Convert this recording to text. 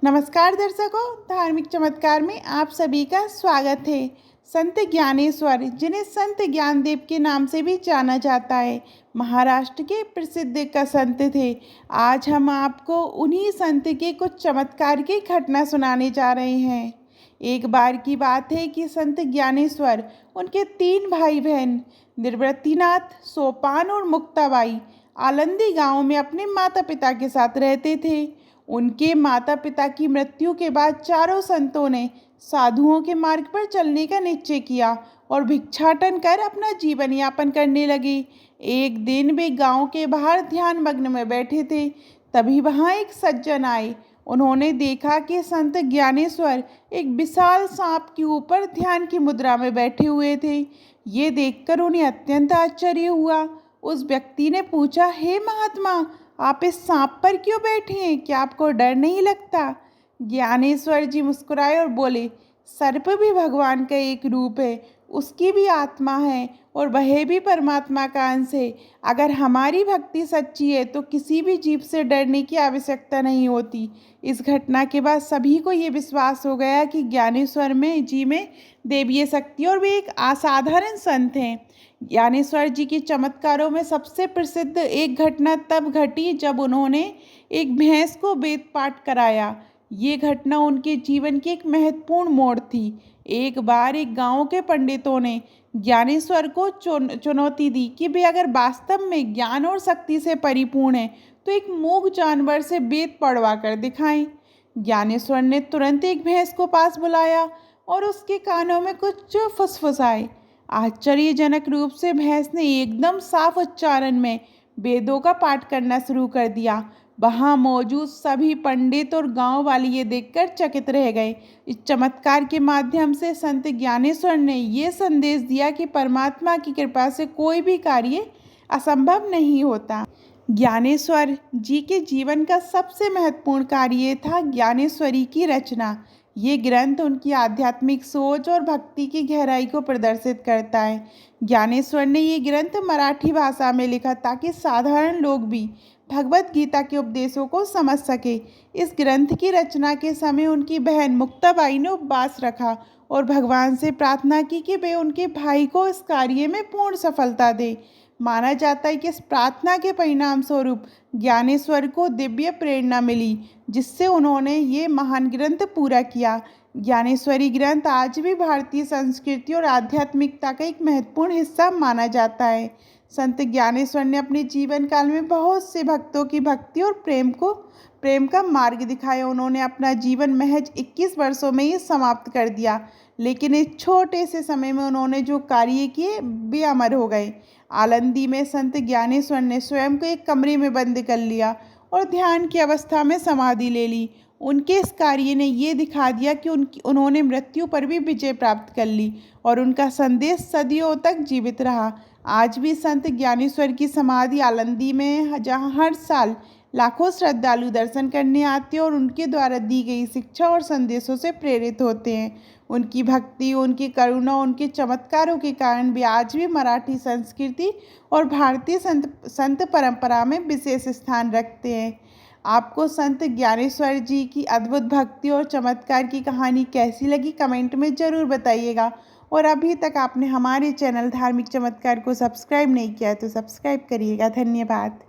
नमस्कार दर्शकों, धार्मिक चमत्कार में आप सभी का स्वागत है। संत ज्ञानेश्वर, जिन्हें संत ज्ञानदेव के नाम से भी जाना जाता है, महाराष्ट्र के प्रसिद्ध का संत थे। आज हम आपको उन्हीं संत के कुछ चमत्कार की घटना सुनाने जा रहे हैं। एक बार की बात है कि संत ज्ञानेश्वर, उनके 3 भाई बहन निर्वृतिनाथ, सोपान और मुक्ताबाई आलंदी गांव में अपने माता पिता के साथ रहते थे। उनके माता पिता की मृत्यु के बाद चारों संतों ने साधुओं के मार्ग पर चलने का निश्चय किया और भिक्षाटन कर अपना जीवन यापन करने लगे। एक दिन वे गांव के बाहर ध्यान मग्न में बैठे थे। तभी वहां एक सज्जन आए। उन्होंने देखा कि संत ज्ञानेश्वर एक विशाल सांप के ऊपर ध्यान की मुद्रा में बैठे हुए थे। ये देखकर उन्हें अत्यंत आश्चर्य हुआ। उस व्यक्ति ने पूछा, हे महात्मा, आप इस सांप पर क्यों बैठे हैं? क्या आपको डर नहीं लगता? ज्ञानेश्वर जी मुस्कुराए और बोले, सर्प भी भगवान का एक रूप है, उसकी भी आत्मा है और वह भी परमात्मा का अंश है। अगर हमारी भक्ति सच्ची है तो किसी भी जीव से डरने की आवश्यकता नहीं होती। इस घटना के बाद सभी को ये विश्वास हो गया कि ज्ञानेश्वर में देवीय शक्ति और वे एक असाधारण संत हैं। ज्ञानेश्वर जी के चमत्कारों में सबसे प्रसिद्ध एक घटना तब घटी जब उन्होंने एक भैंस को वेद पाठ कराया। ये घटना उनके जीवन की एक महत्वपूर्ण मोड़ थी। एक बार एक गांव के पंडितों ने ज्ञानेश्वर को चुनौती दी कि वे अगर वास्तव में ज्ञान और शक्ति से परिपूर्ण हैं तो एक मूक जानवर से वेद पढ़वा कर दिखाएं। ज्ञानेश्वर ने तुरंत एक भैंस को पास बुलाया और उसके कानों में कुछ फुसफुसाए। आश्चर्यजनक रूप से भैंस ने एकदम साफ उच्चारण में वेदों का पाठ करना शुरू कर दिया। वहाँ मौजूद सभी पंडित और गांव वाले ये देखकर चकित रह गए। इस चमत्कार के माध्यम से संत ज्ञानेश्वर ने ये संदेश दिया कि परमात्मा की कृपा से कोई भी कार्य असंभव नहीं होता। ज्ञानेश्वर जी के जीवन का सबसे महत्वपूर्ण कार्य था ज्ञानेश्वरी की रचना। ये ग्रंथ उनकी आध्यात्मिक सोच और भक्ति की गहराई को प्रदर्शित करता है। ज्ञानेश्वर ने ये ग्रंथ मराठी भाषा में लिखा ताकि साधारण लोग भी भगवत गीता के उपदेशों को समझ सके। इस ग्रंथ की रचना के समय उनकी बहन मुक्ताबाई ने उपवास रखा और भगवान से प्रार्थना की कि वे उनके भाई को इस कार्य में पूर्ण सफलता दें। माना जाता है कि इस प्रार्थना के परिणाम स्वरूप ज्ञानेश्वर को दिव्य प्रेरणा मिली, जिससे उन्होंने ये महान ग्रंथ पूरा किया। ज्ञानेश्वरी ग्रंथ आज भी भारतीय संस्कृति और आध्यात्मिकता का एक महत्वपूर्ण हिस्सा माना जाता है। संत ज्ञानेश्वर ने अपने जीवन काल में बहुत से भक्तों की भक्ति और प्रेम का मार्ग दिखाया। उन्होंने अपना जीवन महज 21 वर्षों में ही समाप्त कर दिया, लेकिन इस छोटे से समय में उन्होंने जो कार्य किए वे अमर हो गए। आलंदी में संत ज्ञानेश्वर ने स्वयं को एक कमरे में बंद कर लिया और ध्यान की अवस्था में समाधि ले ली। उनके इस कार्य ने ये दिखा दिया कि उन्होंने मृत्यु पर भी विजय प्राप्त कर ली और उनका संदेश सदियों तक जीवित रहा। आज भी संत ज्ञानेश्वर की समाधि आलंदी में है, जहाँ हर साल लाखों श्रद्धालु दर्शन करने आते हैं और उनके द्वारा दी गई शिक्षा और संदेशों से प्रेरित होते हैं। उनकी भक्ति, उनकी करुणा, उनके चमत्कारों के कारण वे आज भी मराठी संस्कृति और भारतीय संत परंपरा में विशेष स्थान रखते हैं। आपको संत ज्ञानेश्वर जी की अद्भुत भक्ति और चमत्कार की कहानी कैसी लगी, कमेंट में ज़रूर बताइएगा। और अभी तक आपने हमारे चैनल धार्मिक चमत्कार को सब्सक्राइब नहीं किया है तो सब्सक्राइब करिएगा। धन्यवाद।